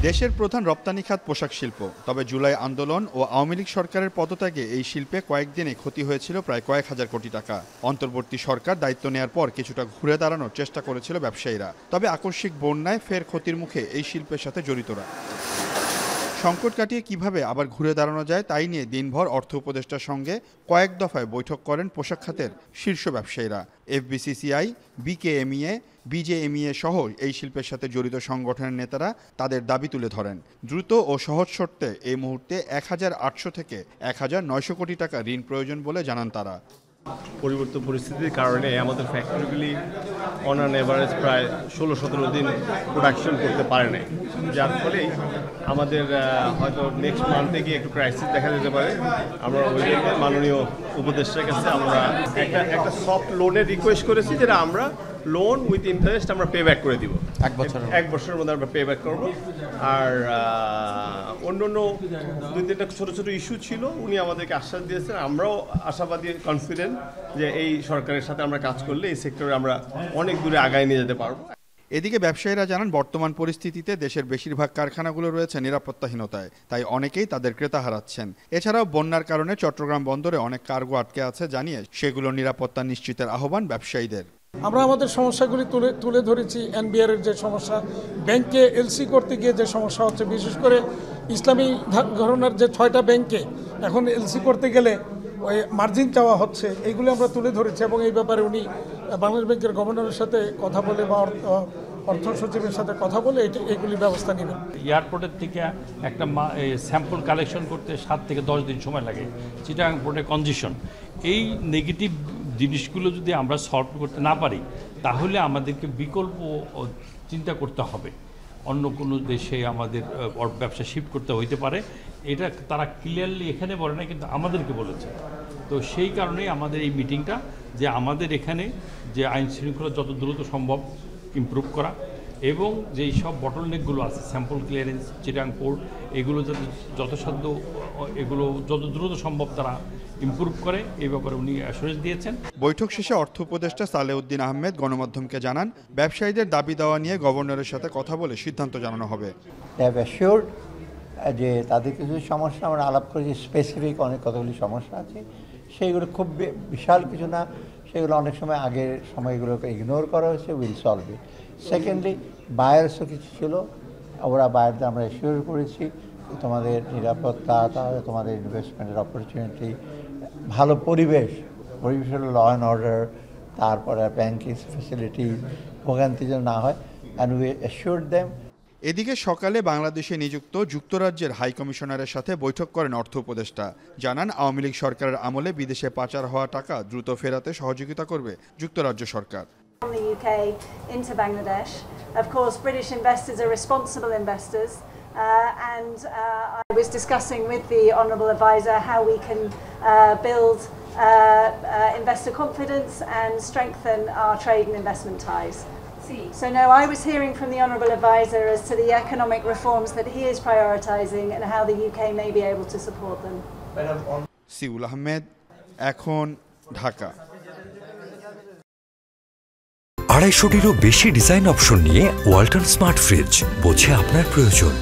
দেশের প্রধান রপ্তানি খাত পোশাক শিল্প। তবে জুলাই আন্দোলন ও আওয়ামী লীগ সরকারের পদত্যাগে এই শিল্পে কয়েকদিনে ক্ষতি হয়েছিল প্রায় কয়েক হাজার কোটি টাকা। অন্তর্বর্তী সরকার দায়িত্ব নেয়ার পর কিছুটা ঘুরে দাঁড়ানোর চেষ্টা করেছিল ব্যবসায়ীরা। তবে আকস্মিক বন্যায় ফের ক্ষতির মুখে এই শিল্পের সাথে জড়িতরা। সংকট কাটিয়ে কিভাবে আবার ঘুরে দাঁড়ানো যায় তাই নিয়ে দিনভর অর্থ উপদেষ্টার সঙ্গে কয়েক দফায় বৈঠক করেন পোশাক খাতের শীর্ষ ব্যবসায়ীরা। এফবিসিসিআই, বিকেএমইএ, বিজেএমইএ সহ এই শিল্পের সাথে জড়িত সংগঠনের নেতারা তাদের দাবি তুলে ধরেন। দ্রুত ও সহজ শর্তে এই মুহূর্তে ১,৮০০ থেকে ১,৯০০ কোটি টাকা ঋণ প্রয়োজন বলে জানান তারা। পরিবর্তিত পরিস্থিতির কারণে আমাদের ফ্যাক্টরিগুলি অন অ্যান এভারেজ প্রায় ১৬-১৭ দিন প্রোডাকশন করতে পারে নাই, যার ফলে আমাদের হয়তো নেক্সট মান্থে গিয়ে একটু ক্রাইসিস দেখা যেতে পারে। আমরা ওই মাননীয় উপদেষ্টার কাছে আমরা একটা সফট লোনের রিকোয়েস্ট করেছি, যেটা আমরা লোন উইথ ইন্টারেস্ট আমরা পে ব্যাক করে দিব। এক বছরের মধ্যে আমরা পে ব্যাক করবো। আর অন্য 2-3টা ছোটো ছোটো ইস্যু ছিল, উনি আমাদেরকে আশ্বাস দিয়েছেন। আমরাও আশাবাদী, কনফিডেন্ট যে এই সরকারের সাথে আমরা কাজ করলে এই সেক্টরে আমরা অনেক দূরে আগায় নিয়ে যেতে পারবো। এদিকে ব্যবসায়ীরা জানান, বর্তমান পরিস্থিতিতে দেশের বেশিরভাগ কারখানাগুলো রয়েছে নিরাপত্তাহীনতায়, তাই অনেকেই তাদের ক্রেতা হারাচ্ছেন। এছাড়াও বন্যার কারণে চট্টগ্রাম বন্দরে অনেক কার্গো আটকে আছে জানিয়ে সেগুলো নিরাপত্তা নিশ্চিতের আহ্বান ব্যবসায়ীদের। আমরা আমাদের সমস্যাগুলি তুলে ধরেছি। এনবিআর এর যে সমস্যা, ব্যাংকে এলসি করতে গিয়ে যে সমস্যা হচ্ছে, বিশেষ করে ইসলামী ঘরানার যে 6টা ব্যাংকে এখন এলসি করতে গেলে ওই মার্জিন চাওয়া হচ্ছে, এইগুলো আমরা তুলে ধরেছি। এবং এই ব্যাপারে উনি বাংলাদেশ ব্যাংকের গভর্নরের সাথে কথা বলে বা অর্থ সচিবের সাথে কথা বলে এইগুলি ব্যবস্থা নেবেন। এয়ারপোর্টের থেকে একটা স্যাম্পল কালেকশন করতে 7 থেকে 10 দিন সময় লাগে। চিটাগাং পোর্টে কনজেশন, এই নেগেটিভ জিনিসগুলো যদি আমরা সলভ করতে না পারি তাহলে আমাদেরকে বিকল্প চিন্তা করতে হবে। অন্য কোনো দেশে আমাদের ব্যবসা শিফট করতে হইতে পারে। এটা তারা ক্লিয়ারলি এখানে বলে না, কিন্তু আমাদেরকে বলেছে। তো সেই কারণেই আমাদের এই মিটিংটা, যে আমাদের এখানে যে আইন শৃঙ্খলা যত দ্রুত সম্ভব ইমপ্রুভ করা এবং যেই সব বটলনেকগুলো আছে, স্যাম্পল ক্লিয়ারেন্স, চিটাগাং পোর্ট, এগুলো যাতে যথাসাধ্য এগুলো যত দ্রুত সম্ভব তারা ইমপ্রুভ করে, এই ব্যাপারে উনি অ্যাসুরেন্স দিয়েছেন। বৈঠক শেষে অর্থ উপদেষ্টা সালেউদ্দিন আহমেদ গণমাধ্যমকে জানান, ব্যবসায়ীদের দাবি দেওয়া নিয়ে গভর্নরের সাথে কথা বলে সিদ্ধান্ত জানানো হবে। যে তাদের কিছু সমস্যা আমরা আলাপ করেছি, স্পেসিফিক অনেক কতগুলি সমস্যা আছে, সেইগুলো খুব বিশাল কিছু না, সেগুলো অনেক সময় আগের সময়গুলোকে ইগনোর করা হয়েছে, উইল সলভ ইট। সেকেন্ডলি বায়ার্সও কিছু ছিল, ওরা বায়ারদের আমরা এশিওর করেছি তোমাদের নিরাপত্তা, তাহলে তোমাদের ইনভেস্টমেন্টের অপরচুনিটি, ভালো পরিবেশ হলো ল অ্যান্ড অর্ডার, তারপরে ব্যাংকিং ফ্যাসিলিটি ভোগান্তি যেন না হয়, অ্যান্ড উই অ্যাসিওরড দেম। এদিকে সকালে বাংলাদেশে নিযুক্ত যুক্তরাজ্যের হাই কমিশনারের সাথে বৈঠক করেন অর্থ উপদেষ্টা। জানান, আওয়ামী লীগ সরকারের আমলে বিদেশে পাচার হওয়া টাকা দ্রুত ফেরাতে সহযোগিতা করবে যুক্তরাজ্য সরকার। From the UK into Bangladesh. Of course, British investors are responsible investors, and I was discussing with the Honourable Advisor how we can build investor confidence and strengthen our trade and investment ties. So no, I was hearing from the Honourable Advisor as to the economic reforms that he is prioritising and how the UK may be able to support them. Seoul Ahmed, এখন, ঢাকা। 250টিরও বেশি design option নিয়ে Walton smart fridge, বোঝে আপনার প্রয়োজন।